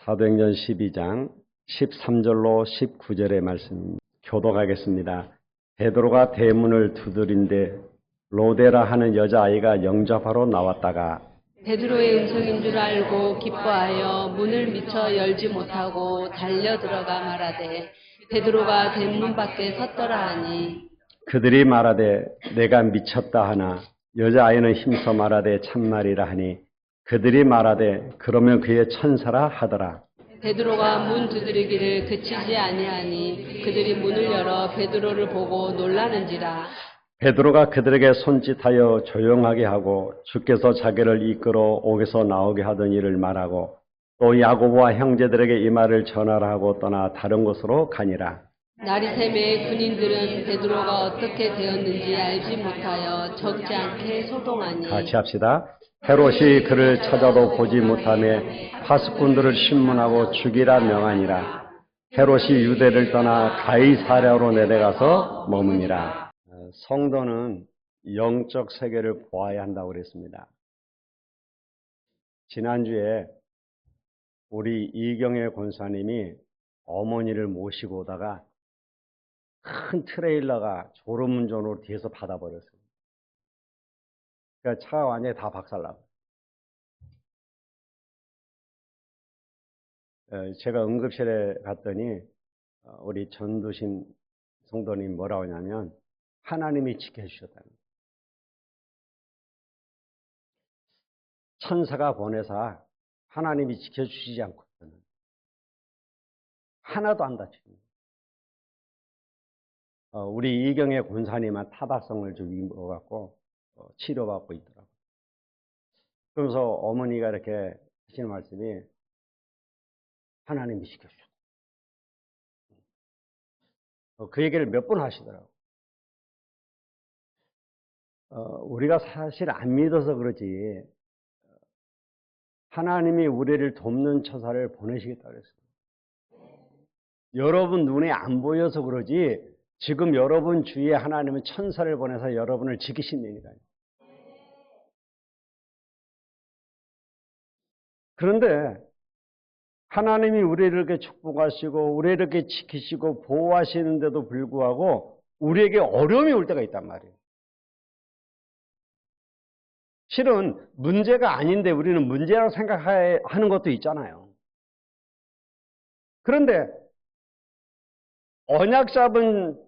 사도행전 12장 13절로 19절의 말씀 교독하겠습니다. 베드로가 대문을 두드린데 로데라 하는 여자아이가 영접하러 나왔다가 베드로의 음성인 줄 알고 기뻐하여 문을 미처 열지 못하고 달려 들어가 말하되 베드로가 대문 밖에 섰더라 하니 그들이 말하되 내가 미쳤다 하나 여자아이는 힘써 말하되 참말이라 하니 그들이 말하되 그러면 그의 천사라 하더라. 베드로가 문 두드리기를 그치지 아니하니 그들이 문을 열어 베드로를 보고 놀라는지라. 베드로가 그들에게 손짓하여 조용하게 하고 주께서 자기를 이끌어 옥에서 나오게 하던 일을 말하고 또 야고보와 형제들에게 이 말을 전하라 하고 떠나 다른 곳으로 가니라. 날이 새매 군인들은 베드로가 어떻게 되었는지 알지 못하여 적지 않게 소동하니 같이 합시다. 헤롯이 그를 찾아도 보지 못하며 파수꾼들을 신문하고 죽이라 명하니라. 헤롯이 유대를 떠나 가이사랴로 내려가서 머무니라. 성도는 영적 세계를 보아야 한다고 그랬습니다. 지난주에 우리 이경애 권사님이 어머니를 모시고 오다가 큰 트레일러가 졸음운전으로 뒤에서 받아버렸어요. 그러니까 차가 완전히 다 박살나고. 제가 응급실에 갔더니 우리 전두신 성도님 뭐라고 하냐면 하나님이 지켜주셨다는 거예요. 천사가 보내사 하나님이 지켜주시지 않고서는 하나도 안 다칩니다. 우리 이경의 권사님은 타박성을 좀 입어갖고 치료받고 있더라고요. 그러면서 어머니가 이렇게 하시는 말씀이 하나님이 지켜주셨다. 그 얘기를 몇 번 하시더라고요. 우리가 사실 안 믿어서 그러지 하나님이 우리를 돕는 처사를 보내시겠다 그랬어요. 여러분 눈에 안 보여서 그러지 지금 여러분 주위에 하나님은 천사를 보내서 여러분을 지키신다니까요. 그런데 하나님이 우리를 이렇게 축복하시고 우리를 이렇게 지키시고 보호하시는데도 불구하고 우리에게 어려움이 올 때가 있단 말이에요. 실은 문제가 아닌데 우리는 문제라고 생각하는 것도 있잖아요. 그런데 언약 잡은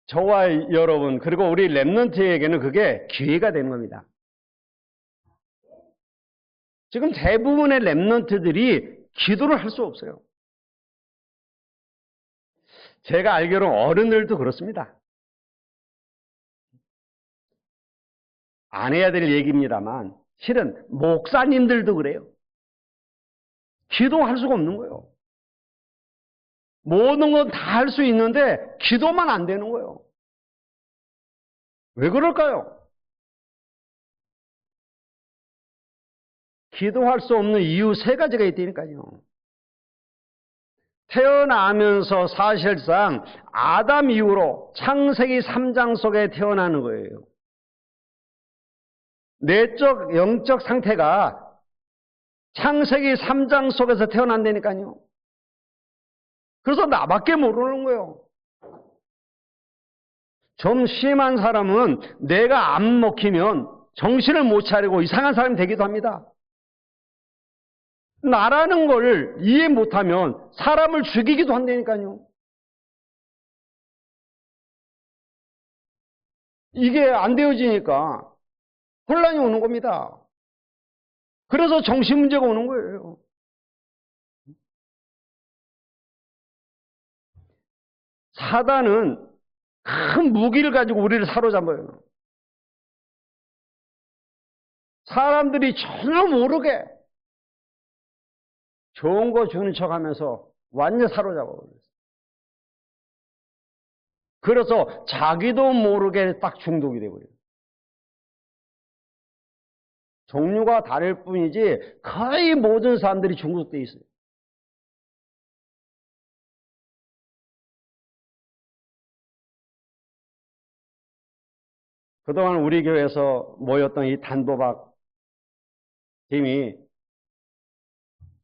저와 여러분 그리고 우리 렘넌트에게는 그게 기회가 되는 겁니다. 지금 대부분의 렘넌트들이 기도를 할 수 없어요. 제가 알기로는 어른들도 그렇습니다. 안 해야 될 얘기입니다만 실은 목사님들도 그래요. 기도할 수가 없는 거예요. 모든 건 다 할 수 있는데 기도만 안 되는 거예요. 왜 그럴까요? 기도할 수 없는 이유 세 가지가 있다니까요. 태어나면서 사실상 아담 이후로 창세기 3장 속에 태어나는 거예요. 내적 영적 상태가 창세기 3장 속에서 태어난다니까요. 그래서 나밖에 모르는 거예요. 좀 심한 사람은 내가 안 먹히면 정신을 못 차리고 이상한 사람이 되기도 합니다. 나라는 걸 이해 못하면 사람을 죽이기도 한다니까요. 이게 안 되어지니까 혼란이 오는 겁니다. 그래서 정신 문제가 오는 거예요. 사단은 큰 무기를 가지고 우리를 사로잡아요. 사람들이 전혀 모르게 좋은 거 주는 척 하면서 완전 사로잡아버렸어요. 그래서 자기도 모르게 딱 중독이 돼버려요. 종류가 다를 뿐이지 거의 모든 사람들이 중독돼 있어요. 그동안 우리 교회에서 모였던 이 단도박 팀이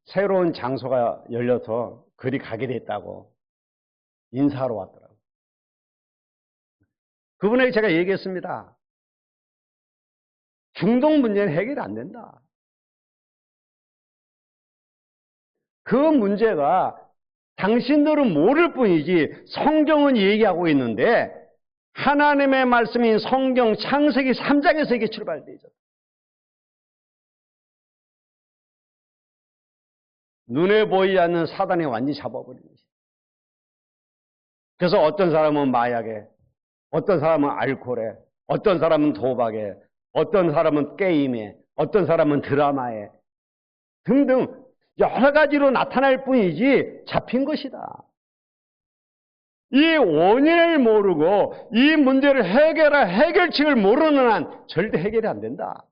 새로운 장소가 열려서 그리 가게 됐다고 인사하러 왔더라고요. 그분에게 제가 얘기했습니다. 중동 문제는 해결이 안 된다. 그 문제가 당신들은 모를 뿐이지 성경은 얘기하고 있는데 하나님의 말씀인 성경 창세기 3장에서 이게 출발되죠. 눈에 보이지 않는 사단이 완전히 잡아버린 것이죠. 그래서 어떤 사람은 마약에, 어떤 사람은 알코올에, 어떤 사람은 도박에, 어떤 사람은 게임에, 어떤 사람은 드라마에 등등 여러 가지로 나타날 뿐이지 잡힌 것이다. 이 원인을 모르고 이 문제를 해결할 해결책을 모르는 한 절대 해결이 안 된다.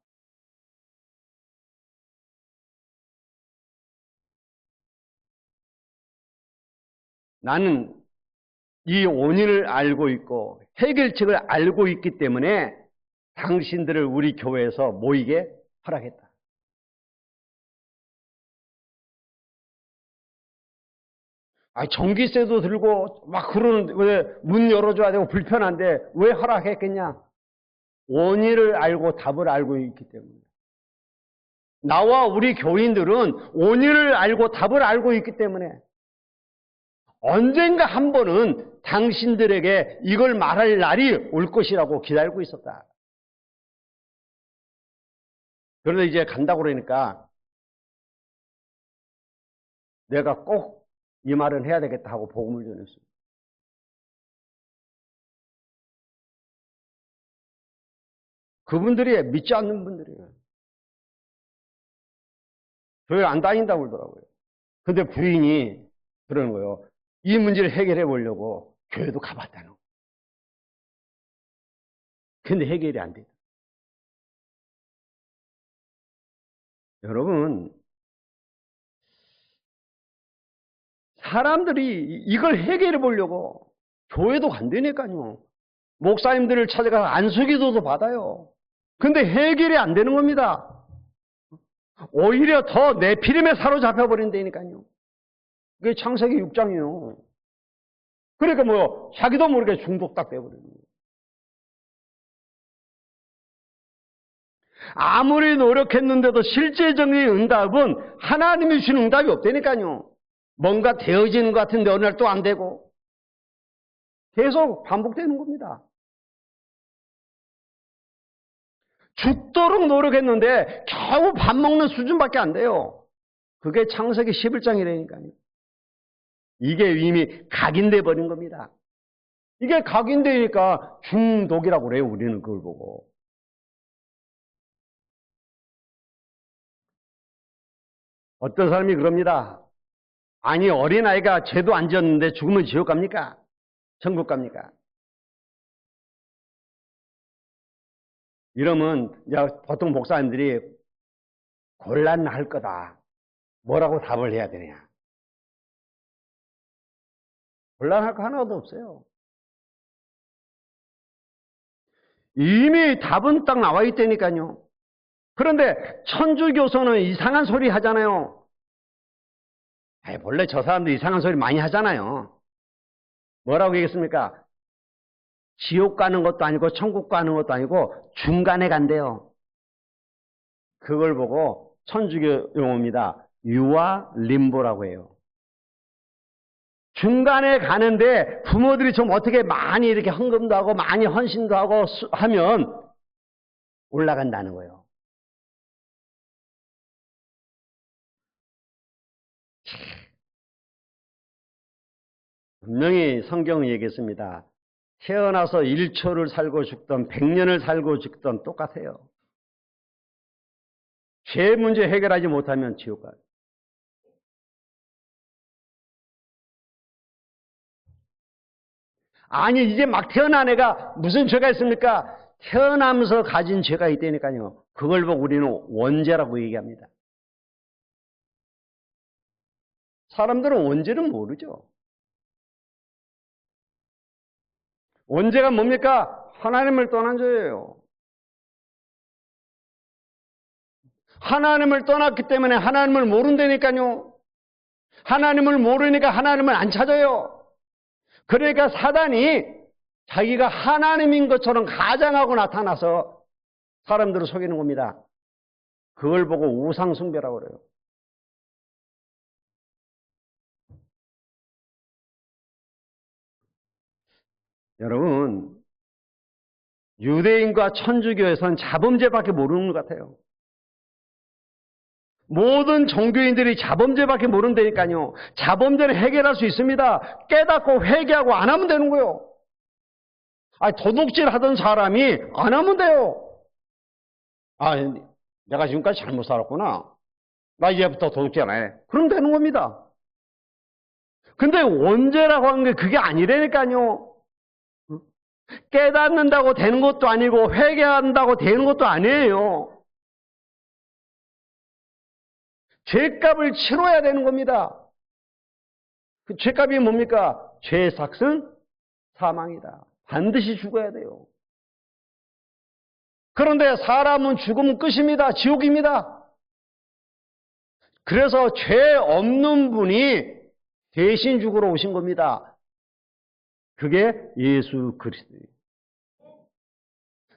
나는 이 원인을 알고 있고 해결책을 알고 있기 때문에 당신들을 우리 교회에서 모이게 허락했다. 전기세도 들고 막 그러는데 왜 문 열어줘야 되고 불편한데 왜 허락했겠냐? 원인을 알고 답을 알고 있기 때문에. 나와 우리 교인들은 원인을 알고 답을 알고 있기 때문에 언젠가 한 번은 당신들에게 이걸 말할 날이 올 것이라고 기다리고 있었다. 그런데 이제 간다고 그러니까 내가 꼭 이 말은 해야 되겠다 하고 복음을 전했어요. 그분들이 믿지 않는 분들이에요. 교회 안 다닌다고 그러더라고요. 근데 부인이 그러는 거예요. 이 문제를 해결해 보려고 교회도 가봤다는 거예요. 근데 해결이 안 돼요. 여러분, 사람들이 이걸 해결해 보려고 교회도 간다니까요. 목사님들을 찾아가서 안수기도도 받아요. 근데 해결이 안 되는 겁니다. 오히려 더 내피림에 사로잡혀 버린다니까요. 그게 창세기 6장이에요. 그러니까 자기도 모르게 중독 딱 돼버리는 거예요. 아무리 노력했는데도 실제적인 응답은 하나님이 주신 응답이 없다니까요. 뭔가 되어지는 것 같은데 어느 날 또 안 되고 계속 반복되는 겁니다. 죽도록 노력했는데 겨우 밥 먹는 수준밖에 안 돼요. 그게 창세기 11장이라니까요. 이게 이미 각인돼 버린 겁니다. 이게 각인되니까 중독이라고 그래요. 우리는 그걸 보고. 어떤 사람이 그럽니다. 아니 어린아이가 죄도 안 지었는데 죽으면 지옥 갑니까? 천국 갑니까? 이러면 보통 목사님들이 곤란할 거다. 뭐라고 답을 해야 되냐? 곤란할 거 하나도 없어요. 이미 답은 딱 나와 있다니까요. 그런데 천주교서는 이상한 소리 하잖아요. 원래 저 사람들 이상한 소리 많이 하잖아요. 뭐라고 얘기했습니까? 지옥 가는 것도 아니고 천국 가는 것도 아니고 중간에 간대요. 그걸 보고 천주교 용어입니다. 유아 림보라고 해요. 중간에 가는데 부모들이 좀 어떻게 많이 이렇게 헌금도 하고 많이 헌신도 하고 하면 올라간다는 거예요. 분명히 성경은 얘기했습니다. 태어나서 1초를 살고 죽던 100년을 살고 죽던 똑같아요. 죄 문제 해결하지 못하면 지옥 가요. 아니 이제 막 태어난 애가 무슨 죄가 있습니까? 태어나면서 가진 죄가 있다니까요. 그걸 보고 우리는 원죄라고 얘기합니다. 사람들은 원죄는 모르죠. 원죄가 뭡니까? 하나님을 떠난 죄예요. 하나님을 떠났기 때문에 하나님을 모른다니까요. 하나님을 모르니까 하나님을 안 찾아요. 그러니까 사단이 자기가 하나님인 것처럼 가장하고 나타나서 사람들을 속이는 겁니다. 그걸 보고 우상숭배라고 그래요. 여러분, 유대인과 천주교에서는 자범죄밖에 모르는 것 같아요. 모든 종교인들이 자범죄밖에 모른다니까요. 자범죄는 해결할 수 있습니다. 깨닫고 회개하고 안 하면 되는 거예요. 아니, 도둑질 하던 사람이 안 하면 돼요. 아, 내가 지금까지 잘못 살았구나. 나 이제부터 도둑질 안 해. 그럼 되는 겁니다. 근데 원죄라고 하는 게 그게 아니라니까요. 깨닫는다고 되는 것도 아니고 회개한다고 되는 것도 아니에요. 죄값을 치러야 되는 겁니다. 그 죄값이 뭡니까? 죄의 삭은 사망이다. 반드시 죽어야 돼요. 그런데 사람은 죽으면 끝입니다. 지옥입니다. 그래서 죄 없는 분이 대신 죽으러 오신 겁니다. 그게 예수 그리스도예요.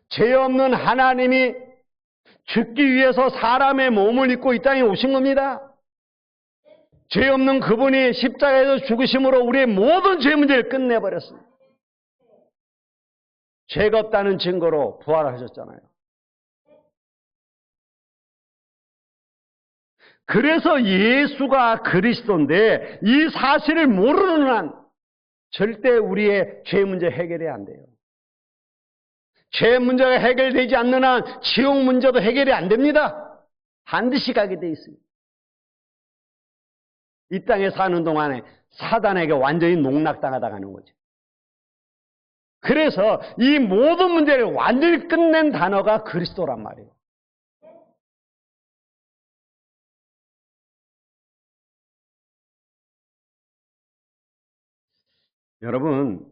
죄 없는 하나님이 죽기 위해서 사람의 몸을 입고 이 땅에 오신 겁니다. 죄 없는 그분이 십자가에서 죽으심으로 우리의 모든 죄 문제를 끝내버렸습니다. 죄가 없다는 증거로 부활하셨잖아요. 그래서 예수가 그리스도인데 이 사실을 모르는 한 절대 우리의 죄 문제 해결이 안 돼요. 죄 문제가 해결되지 않는 한 지옥 문제도 해결이 안 됩니다. 반드시 가게 돼 있어요. 이 땅에 사는 동안에 사단에게 완전히 농락당하다 가는 거죠. 그래서 이 모든 문제를 완전히 끝낸 단어가 그리스도란 말이에요. 여러분,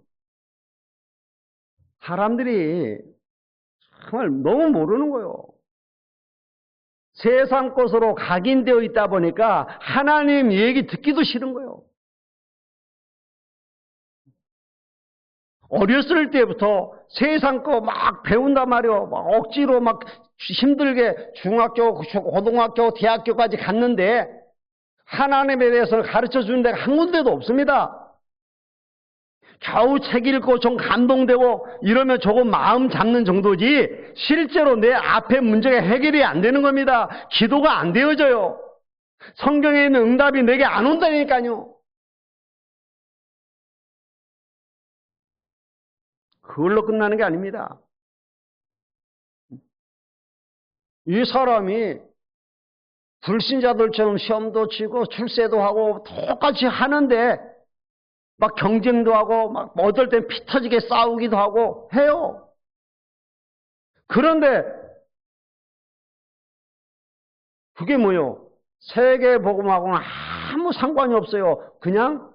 사람들이 정말 너무 모르는 거예요. 세상 것으로 각인되어 있다 보니까 하나님 얘기 듣기도 싫은 거예요. 어렸을 때부터 세상 거 막 배운단 말이에요. 막 억지로 막 힘들게 중학교, 고등학교, 대학교까지 갔는데 하나님에 대해서 가르쳐 주는 데가 한 군데도 없습니다. 겨우 책 읽고 좀 감동되고 이러면 조금 마음 잡는 정도지 실제로 내 앞에 문제가 해결이 안 되는 겁니다. 기도가 안 되어져요. 성경에 있는 응답이 내게 안 온다니까요. 그걸로 끝나는 게 아닙니다. 이 사람이 불신자들처럼 시험도 치고 출세도 하고 똑같이 하는데 막 경쟁도 하고 막 어떨 땐 피 터지게 싸우기도 하고 해요. 그런데 그게 뭐예요? 세계 복음하고는 아무 상관이 없어요. 그냥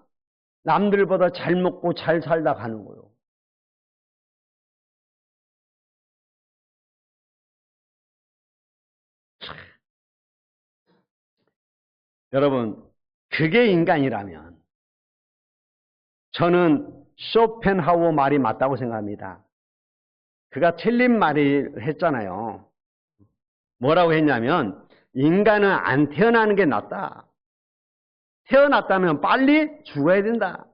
남들보다 잘 먹고 잘 살다 가는 거예요. 여러분, 그게 인간이라면 저는 쇼펜하우어 말이 맞다고 생각합니다. 그가 틀린 말을 했잖아요. 뭐라고 했냐면 인간은 안 태어나는 게 낫다. 태어났다면 빨리 죽어야 된다.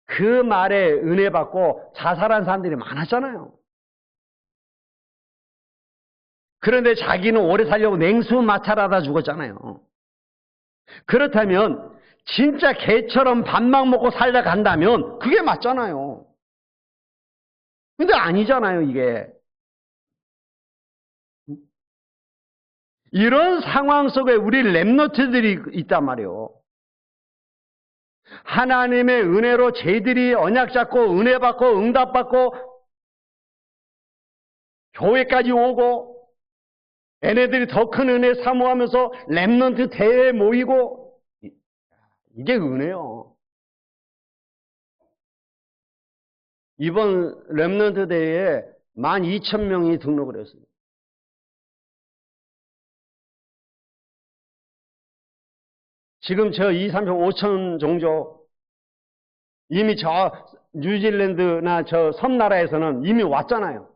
그 말에 은혜 받고 자살한 사람들이 많았잖아요. 그런데 자기는 오래 살려고 냉수 마찰하다 죽었잖아요. 그렇다면 진짜 개처럼 밥만 먹고 살다 간다면 그게 맞잖아요. 근데 아니잖아요, 이게. 이런 상황 속에 우리 렘너트들이 있단 말이에요. 하나님의 은혜로 쟤들이 언약 잡고 은혜 받고 응답 받고 교회까지 오고 얘네들이 더 큰 은혜 사모하면서 렘넌트 대회에 모이고 이게 은혜요. 이번 렘넌트 대회에 12,000명이 등록을 했어요. 지금 저 2, 3, 5천 종족 이미 저 뉴질랜드나 저 섬나라에서는 이미 왔잖아요.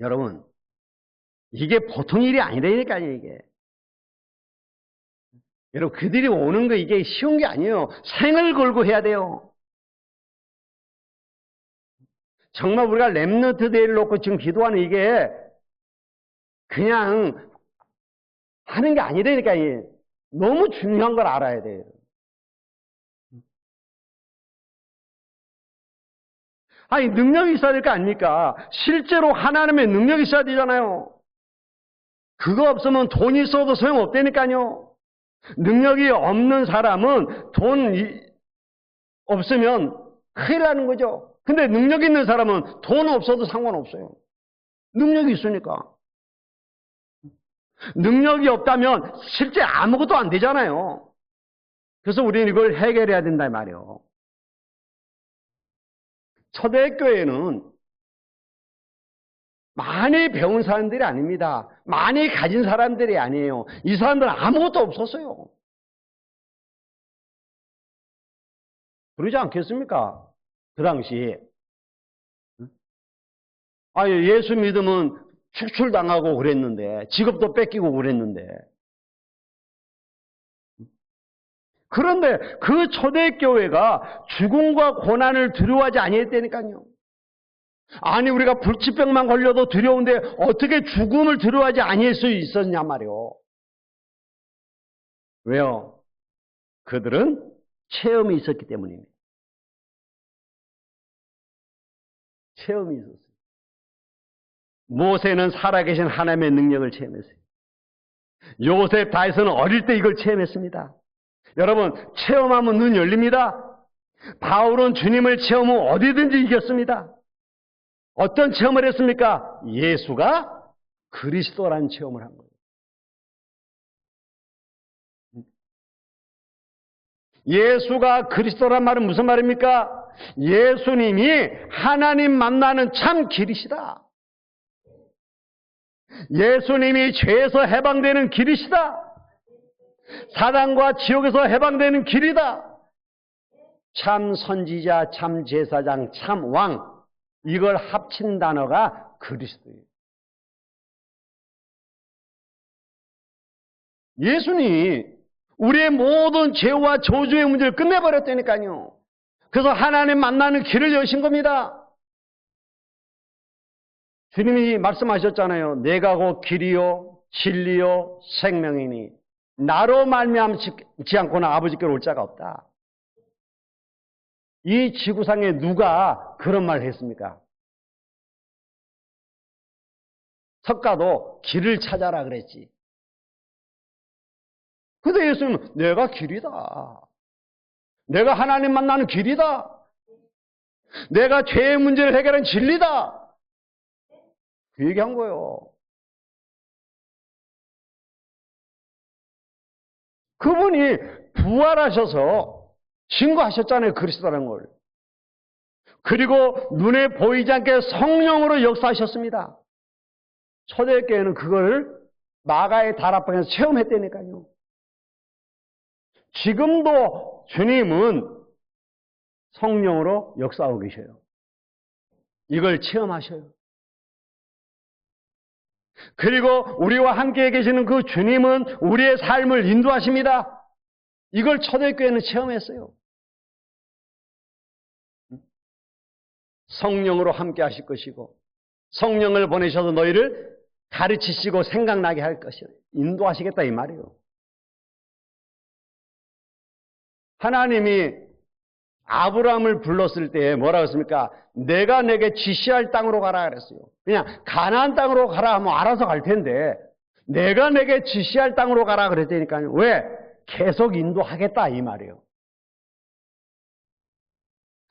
여러분, 이게 보통 일이 아니라니까요, 이게. 여러분, 그들이 오는 거 이게 쉬운 게 아니에요. 생을 걸고 해야 돼요. 정말 우리가 렘넌트 데이를 놓고 지금 기도하는 이게 그냥 하는 게 아니라니까요. 너무 중요한 걸 알아야 돼요. 아니, 능력이 있어야 될 거 아닙니까? 실제로 하나님의 능력이 있어야 되잖아요. 그거 없으면 돈이 있어도 소용없다니까요. 능력이 없는 사람은 돈 없으면 큰일 나는 거죠. 근데 능력 있는 사람은 돈 없어도 상관없어요. 능력이 있으니까. 능력이 없다면 실제 아무것도 안 되잖아요. 그래서 우리는 이걸 해결해야 된다 말이에요. 초대교회는 많이 배운 사람들이 아닙니다. 많이 가진 사람들이 아니에요. 이 사람들은 아무것도 없었어요. 그러지 않겠습니까? 그 당시. 예수 믿으면 축출당하고 그랬는데, 직업도 뺏기고 그랬는데. 그런데 그 초대교회가 죽음과 고난을 두려워하지 아니했다니까요. 아니, 우리가 불치병만 걸려도 두려운데 어떻게 죽음을 두려워하지 아니할 수 있었냐 말이요. 왜요? 그들은 체험이 있었기 때문입니다. 체험이 있었어요. 모세는 살아계신 하나님의 능력을 체험했어요. 요셉, 다윗은 어릴 때 이걸 체험했습니다. 여러분, 체험하면 눈 열립니다. 바울은 주님을 체험 후 어디든지 이겼습니다. 어떤 체험을 했습니까? 예수가 그리스도라는 체험을 한 거예요. 예수가 그리스도란 말은 무슨 말입니까? 예수님이 하나님 만나는 참 길이시다. 예수님이 죄에서 해방되는 길이시다. 사단과 지옥에서 해방되는 길이다. 참 선지자, 참 제사장, 참 왕, 이걸 합친 단어가 그리스도예요. 예수님이 우리의 모든 죄와 저주의 문제를 끝내버렸다니까요. 그래서 하나님 만나는 길을 여신 겁니다. 주님이 말씀하셨잖아요. 내가 곧 길이요 진리요 생명이니 나로 말미암지 않고는 아버지께로 올 자가 없다. 이 지구상에 누가 그런 말을 했습니까? 석가도 길을 찾아라 그랬지. 근데 예수님은 내가 길이다. 내가 하나님 만나는 길이다. 내가 죄의 문제를 해결하는 진리다. 그 얘기한 거예요. 그분이 부활하셔서 증거하셨잖아요. 그리스도라는 걸. 그리고 눈에 보이지 않게 성령으로 역사하셨습니다. 초대교회는 그걸 마가의 달 앞방에서 체험했다니까요. 지금도 주님은 성령으로 역사하고 계셔요. 이걸 체험하셔요. 그리고 우리와 함께 계시는 그 주님은 우리의 삶을 인도하십니다. 이걸 초대교회는 체험했어요. 성령으로 함께 하실 것이고 성령을 보내셔서 너희를 가르치시고 생각나게 할 것이요. 인도하시겠다 이 말이에요. 하나님이 아브라함을 불렀을 때 뭐라고 했습니까? 내가 내게 지시할 땅으로 가라 그랬어요. 그냥 가나안 땅으로 가라 하면 알아서 갈 텐데 내가 내게 지시할 땅으로 가라 그랬다니까요. 왜? 계속 인도하겠다 이 말이에요.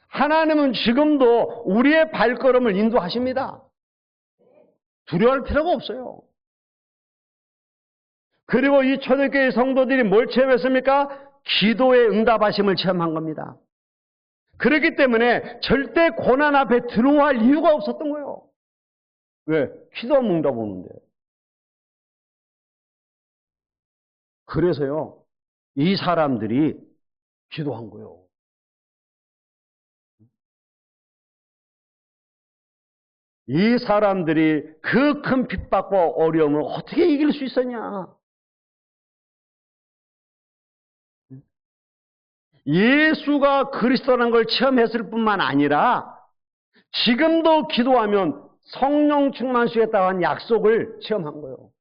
하나님은 지금도 우리의 발걸음을 인도하십니다. 두려워할 필요가 없어요. 그리고 이 초대교회 성도들이 뭘 체험했습니까? 기도의 응답하심을 체험한 겁니다. 그렇기 때문에 절대 고난 앞에 들어갈 이유가 없었던 거예요. 왜? 기도하면 응답 오는데. 그래서요, 이 사람들이 기도한 거예요. 이 사람들이 그 큰 핍박과 어려움을 어떻게 이길 수 있었냐? 예수가 그리스도라는 걸 체험했을 뿐만 아니라 지금도 기도하면 성령 충만수에 따른 약속을 체험한 거예요.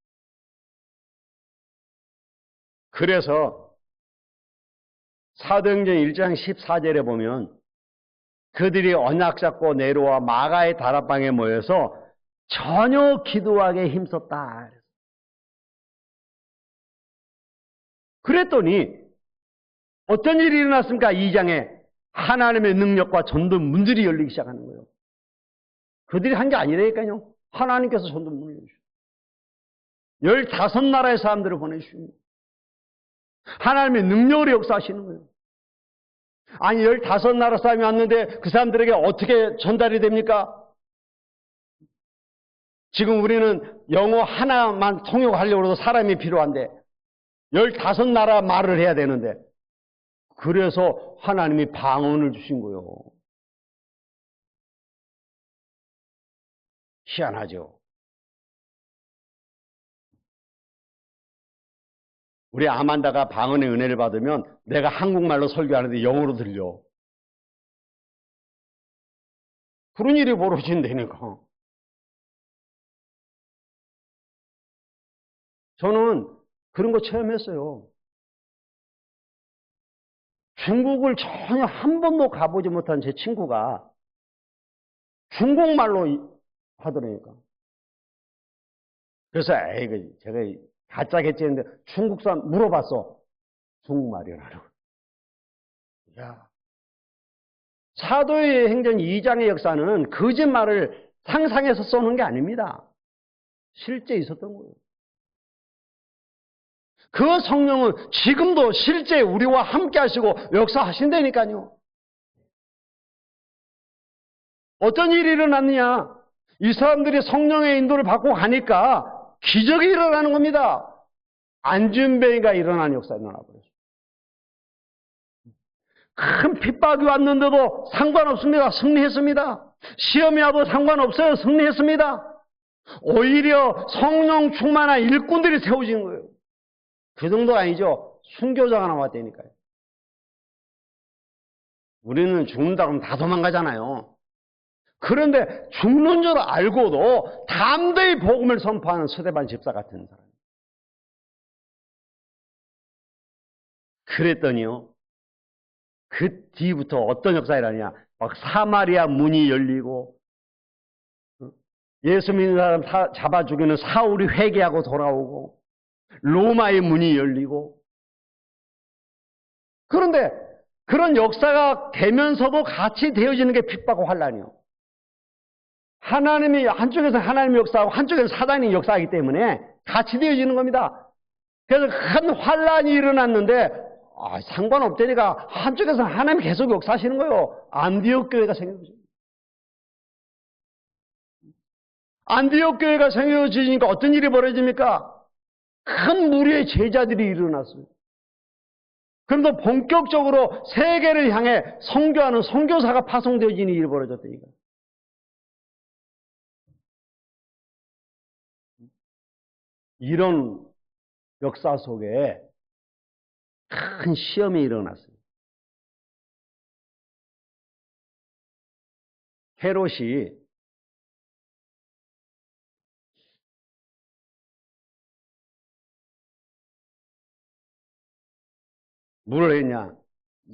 그래서 사도행전 1장 14절에 보면 그들이 언약 잡고 내려와 마가의 다락방에 모여서 전혀 기도하기에 힘썼다. 그랬더니 어떤 일이 일어났습니까? 2장에 하나님의 능력과 전도 문들이 열리기 시작하는 거예요. 그들이 한 게 아니라니까요. 하나님께서 전도 문을 열어주시고 15나라의 사람들을 보내주시고 하나님의 능력으로 역사하시는 거예요. 아니 15나라 사람이 왔는데 그 사람들에게 어떻게 전달이 됩니까? 지금 우리는 영어 하나만 통역하려고 해도 사람이 필요한데 15나라 말을 해야 되는데 그래서 하나님이 방언을 주신 거예요. 희한하죠. 우리 아만다가 방언의 은혜를 받으면 내가 한국말로 설교하는데 영어로 들려. 그런 일이 벌어진다니까. 저는 그런 거 체험했어요. 중국을 전혀 한 번도 가보지 못한 제 친구가 중국말로 하더라니까. 그래서 제가 가짜겠지 했는데 중국 사람 물어봤어. 중국말이라고. 야, 사도의 행전 2장의 역사는 거짓말을 상상해서 쏘는 게 아닙니다. 실제 있었던 거예요. 그 성령은 지금도 실제 우리와 함께 하시고 역사하신다니까요. 어떤 일이 일어났느냐? 이 사람들이 성령의 인도를 받고 가니까 기적이 일어나는 겁니다. 안준뱅이가 일어난 역사가 일어나버렸어요. 큰 핍박이 왔는데도 상관없습니다. 승리했습니다. 시험이 와도 상관없어요. 승리했습니다. 오히려 성령 충만한 일꾼들이 세워진 거예요. 그 정도가 아니죠. 순교자가 나왔다니까요. 우리는 죽는다 그러면 다 도망가잖아요. 그런데 죽는 줄 알고도 담대히 복음을 선포하는 스데반 집사 같은 사람. 그랬더니요. 그 뒤부터 어떤 역사가 일어나냐. 막 사마리아 문이 열리고 예수 믿는 사람 잡아 죽이는 사울이 회개하고 돌아오고 로마의 문이 열리고 그런데 그런 역사가 되면서도 같이 되어지는 게 핍박과 환란이요. 하나님이 한쪽에서 하나님의 역사하고 한쪽에서 사단의 역사하기 때문에 같이 되어지는 겁니다. 그래서 큰 환란이 일어났는데 상관없다니까 한쪽에서 하나님이 계속 역사하시는 거예요. 안디옥 교회가 생겨서. 안디옥 교회가 생겨지니까 어떤 일이 벌어집니까? 큰 무리의 제자들이 일어났어요. 그런데 본격적으로 세계를 향해 선교하는 선교사가 파송되어지는 일이 벌어졌다니까. 이런 역사 속에 큰 시험이 일어났어요. 헤롯이 뭘 했냐?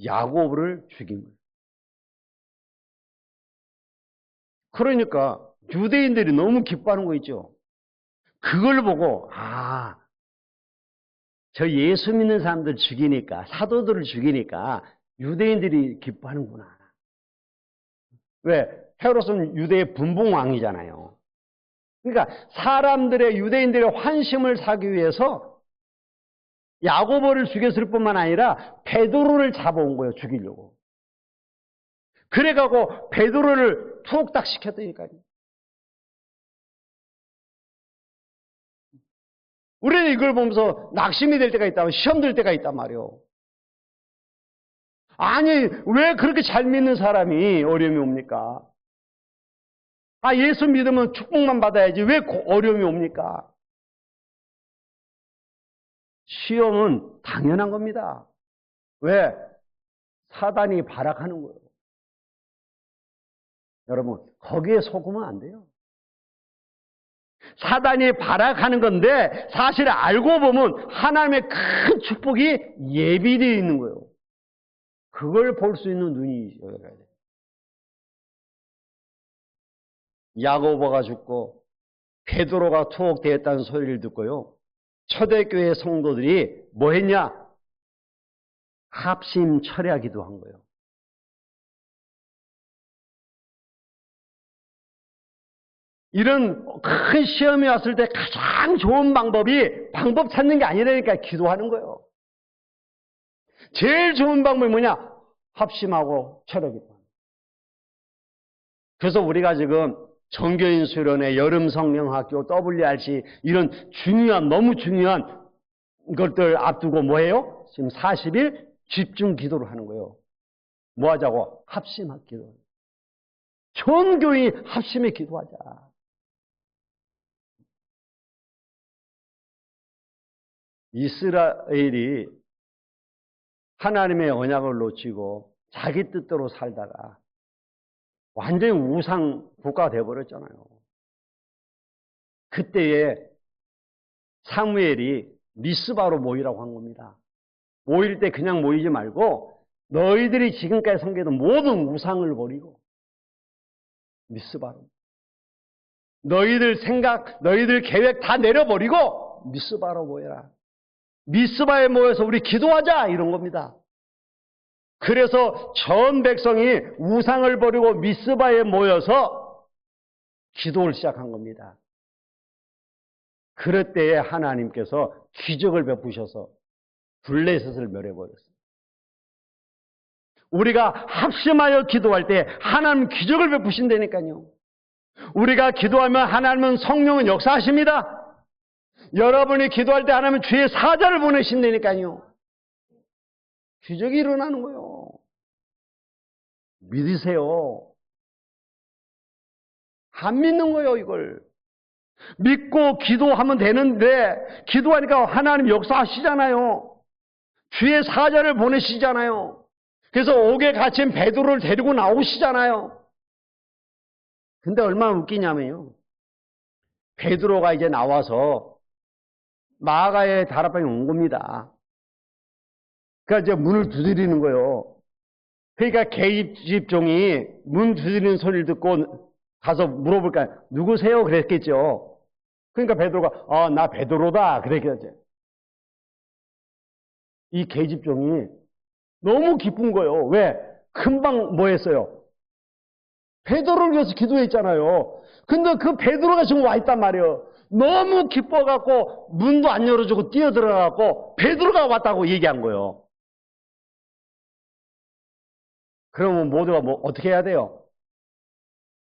야고보를 죽인 거예요. 그러니까 유대인들이 너무 기뻐하는 거 있죠. 그걸 보고 저 예수 믿는 사람들 죽이니까 사도들을 죽이니까 유대인들이 기뻐하는구나. 왜? 헤롯은 유대의 분봉왕이잖아요. 그러니까 사람들의 유대인들의 환심을 사기 위해서 야고보를 죽였을 뿐만 아니라 베드로를 잡아온 거예요. 죽이려고. 그래가고 베드로를 투옥딱 시켰다니까요. 우리는 이걸 보면서 낙심이 될 때가 있다, 시험 들 때가 있단 말이에요. 아니, 왜 그렇게 잘 믿는 사람이 어려움이 옵니까? 아, 예수 믿으면 축복만 받아야지 왜 어려움이 옵니까? 시험은 당연한 겁니다. 왜? 사단이 발악하는 거예요. 여러분, 거기에 속으면 안 돼요. 사단이 발악하는 건데 사실 알고 보면 하나님의 큰 축복이 예비되어 있는 거예요. 그걸 볼 수 있는 눈이 열어야 돼요. 야고보가 죽고 베드로가 투옥되었다는 소리를 듣고요. 초대교회 성도들이 뭐 했냐? 합심 철회하기도 한 거예요. 이런 큰 시험이 왔을 때 가장 좋은 방법이 방법 찾는 게 아니라니까 기도하는 거예요. 제일 좋은 방법이 뭐냐? 합심하고 철회하기도 하는 거예요. 그래서 우리가 지금 정교인 수련회, 여름 성령학교, WRC 이런 중요한 너무 중요한 것들 앞두고 뭐예요? 지금 40일 집중 기도를 하는 거예요. 뭐 하자고? 합심하기 기도. 전 교인 합심해 기도하자. 이스라엘이 하나님의 언약을 놓치고 자기 뜻대로 살다가 완전히 우상 국가가 되어버렸잖아요. 그때에 사무엘이 미스바로 모이라고 한 겁니다. 모일 때 그냥 모이지 말고 너희들이 지금까지 섬기던 모든 우상을 버리고 미스바로 너희들 생각, 너희들 계획 다 내려버리고 미스바로 모여라. 미스바에 모여서 우리 기도하자 이런 겁니다. 그래서 전 백성이 우상을 버리고 미스바에 모여서 기도를 시작한 겁니다. 그럴 때에 하나님께서 기적을 베푸셔서 블레셋을 멸해버렸어요. 우리가 합심하여 기도할 때 하나님 기적을 베푸신다니까요. 우리가 기도하면 하나님은 성령은 역사하십니다. 여러분이 기도할 때 하나님은 주의 사자를 보내신다니까요. 기적이 일어나는 거예요. 믿으세요. 안 믿는 거예요, 이걸. 믿고 기도하면 되는데 기도하니까 하나님 역사하시잖아요. 주의 사자를 보내시잖아요. 그래서 옥에 갇힌 베드로를 데리고 나오시잖아요. 근데 얼마나 웃기냐면요. 베드로가 이제 나와서 마가의 다락방에 온 겁니다. 그러니까 이제 문을 두드리는 거예요. 그러니까 계집종이 문 두드리는 소리를 듣고 가서 물어볼까? 누구세요? 그랬겠죠. 그러니까 베드로가 나 베드로다 그랬겠죠. 이 계집종이 너무 기쁜 거예요. 왜? 금방 뭐 했어요? 베드로를 위해서 기도했잖아요. 근데 그 베드로가 지금 와 있단 말이에요. 너무 기뻐갖고 문도 안 열어주고 뛰어들어가갖고 베드로가 왔다고 얘기한 거예요. 그러면 모두가 뭐 어떻게 해야 돼요?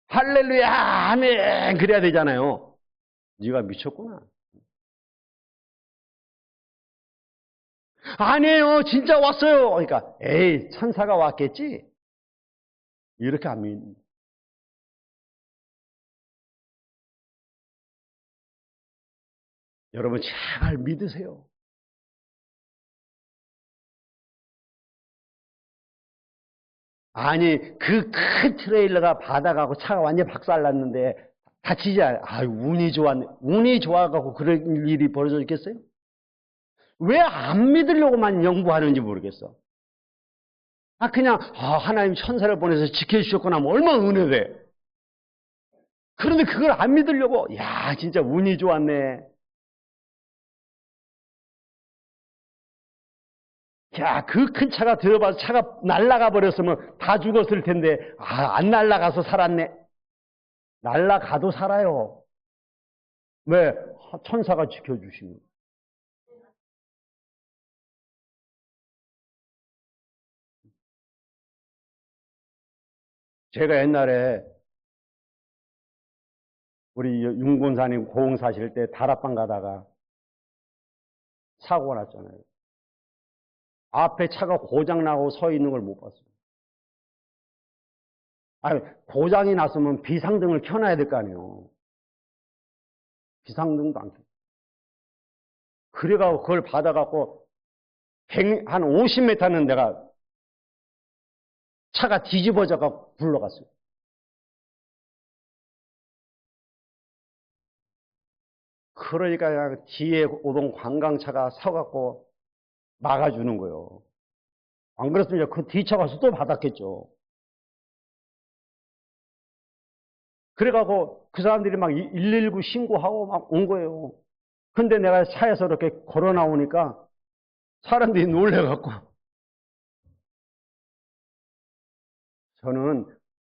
할렐루야 아멘 그래야 되잖아요. 네가 미쳤구나. 아니에요 진짜 왔어요. 그러니까 에이 천사가 왔겠지. 이렇게 안 믿는. 여러분 제발 믿으세요. 아니 그 큰 트레일러가 바다가고 차가 완전히 박살났는데 다치지 않아요. 운이 좋았네. 운이 좋아가고 그런 일이 벌어졌겠어요? 왜 안 믿으려고만 연구하는지 모르겠어. 그냥 하나님 천사를 보내서 지켜주셨구나 하면 얼마나 은혜돼. 그런데 그걸 안 믿으려고 야 진짜 운이 좋았네. 야, 그 큰 차가 들어봐서 차가 날아가 버렸으면 다 죽었을 텐데, 안 날아가서 살았네. 날아가도 살아요. 왜? 천사가 지켜주시는. 제가 옛날에 우리 윤군사님 고흥 사실 때 다락방 가다가 사고가 났잖아요. 앞에 차가 고장나고 서 있는 걸 못 봤어요. 아니, 고장이 났으면 비상등을 켜놔야 될 거 아니에요. 비상등도 안 켜. 그래가지고 그걸 받아갖고 한 50m는 내가 차가 뒤집어져갖고 굴러갔어요. 그러니까 그냥 뒤에 오던 관광차가 서갖고 막아주는 거예요. 안 그랬으면 그 뒤차 가서 또 받았겠죠. 그래갖고 그 사람들이 막 119 신고하고 막 온 거예요. 근데 내가 차에서 이렇게 걸어 나오니까 사람들이 놀래갖고 저는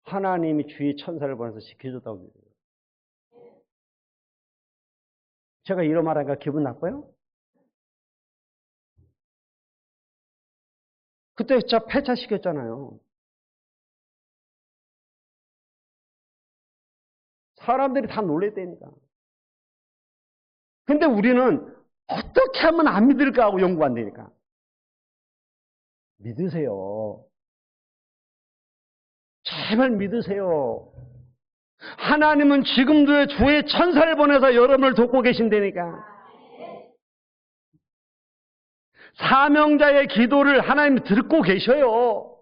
하나님이 주의 천사를 보내서 지켜줬다고 믿어요. 제가 이런 말하니까 기분 나빠요? 그때 진짜 폐차시켰잖아요. 사람들이 다 놀랬다니까. 근데 우리는 어떻게 하면 안 믿을까 하고 연구 안 되니까. 믿으세요. 제발 믿으세요. 하나님은 지금도 주의 천사를 보내서 여러분을 돕고 계신다니까. 사명자의 기도를 하나님 듣고 계셔요.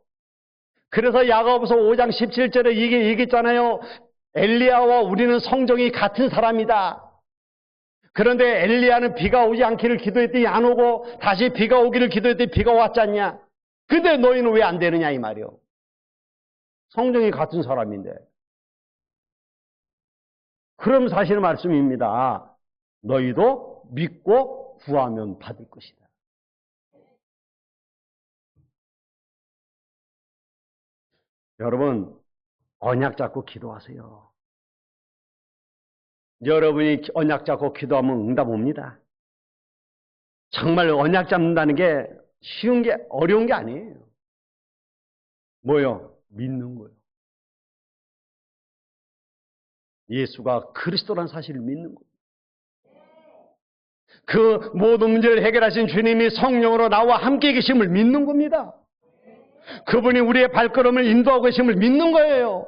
그래서 야고보서 5장 17절에 이게 얘기했잖아요. 엘리야와 우리는 성정이 같은 사람이다. 그런데 엘리야는 비가 오지 않기를 기도했더니 안 오고 다시 비가 오기를 기도했더니 비가 왔지 않냐. 근데 너희는 왜 안 되느냐 이 말이요. 성정이 같은 사람인데. 그럼 사실 말씀입니다. 너희도 믿고 구하면 받을 것이다. 여러분, 언약 잡고 기도하세요. 여러분이 언약 잡고 기도하면 응답 옵니다. 정말 언약 잡는다는 게 쉬운 게 어려운 게 아니에요. 뭐요? 믿는 거예요. 예수가 그리스도라는 사실을 믿는 거예요. 그 모든 문제를 해결하신 주님이 성령으로 나와 함께 계심을 믿는 겁니다. 그분이 우리의 발걸음을 인도하고 계심을 믿는 거예요.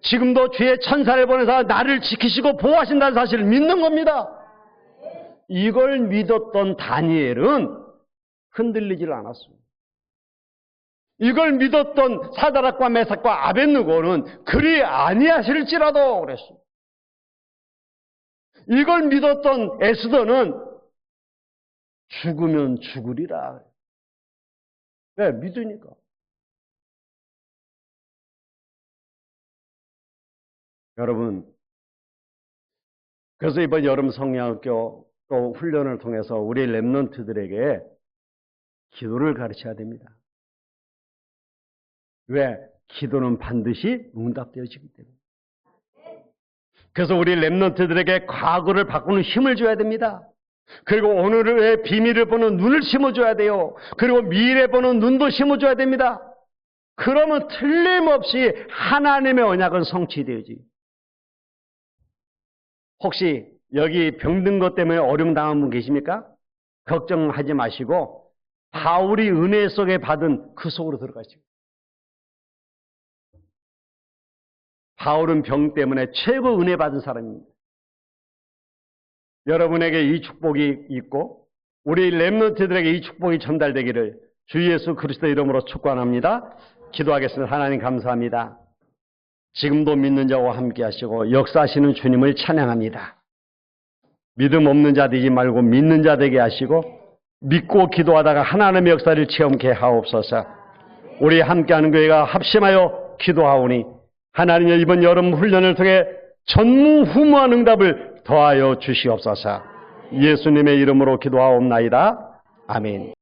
지금도 주의 천사를 보내서 나를 지키시고 보호하신다는 사실을 믿는 겁니다. 이걸 믿었던 다니엘은 흔들리질 않았어요. 이걸 믿었던 사드락과 메삭과 아벳느고는 그리 아니하실지라도 그랬어요. 이걸 믿었던 에스더는 죽으면 죽으리라. 왜? 믿으니까. 여러분, 그래서 이번 여름 성령학교 또 훈련을 통해서 우리 렘넌트들에게 기도를 가르쳐야 됩니다. 왜? 기도는 반드시 응답되어지기 때문에. 그래서 우리 렘넌트들에게 과거를 바꾸는 힘을 줘야 됩니다. 그리고 오늘의 비밀을 보는 눈을 심어줘야 돼요. 그리고 미래 보는 눈도 심어줘야 됩니다. 그러면 틀림없이 하나님의 언약은 성취되어지. 혹시 여기 병든 것 때문에 어려움 당한 분 계십니까? 걱정하지 마시고 바울이 은혜 속에 받은 그 속으로 들어가시고. 바울은 병 때문에 최고 은혜 받은 사람입니다. 여러분에게 이 축복이 있고 우리 렘넌트들에게 이 축복이 전달되기를 주 예수 그리스도 이름으로 축원합니다. 기도하겠습니다. 하나님 감사합니다. 지금도 믿는 자와 함께 하시고 역사하시는 주님을 찬양합니다. 믿음 없는 자 되지 말고 믿는 자 되게 하시고 믿고 기도하다가 하나님의 역사를 체험케 하옵소서. 우리 함께하는 교회가 합심하여 기도하오니 하나님의 이번 여름 훈련을 통해 전무후무한 응답을 더하여 주시옵소서. 예수님의 이름으로 기도하옵나이다. 아멘.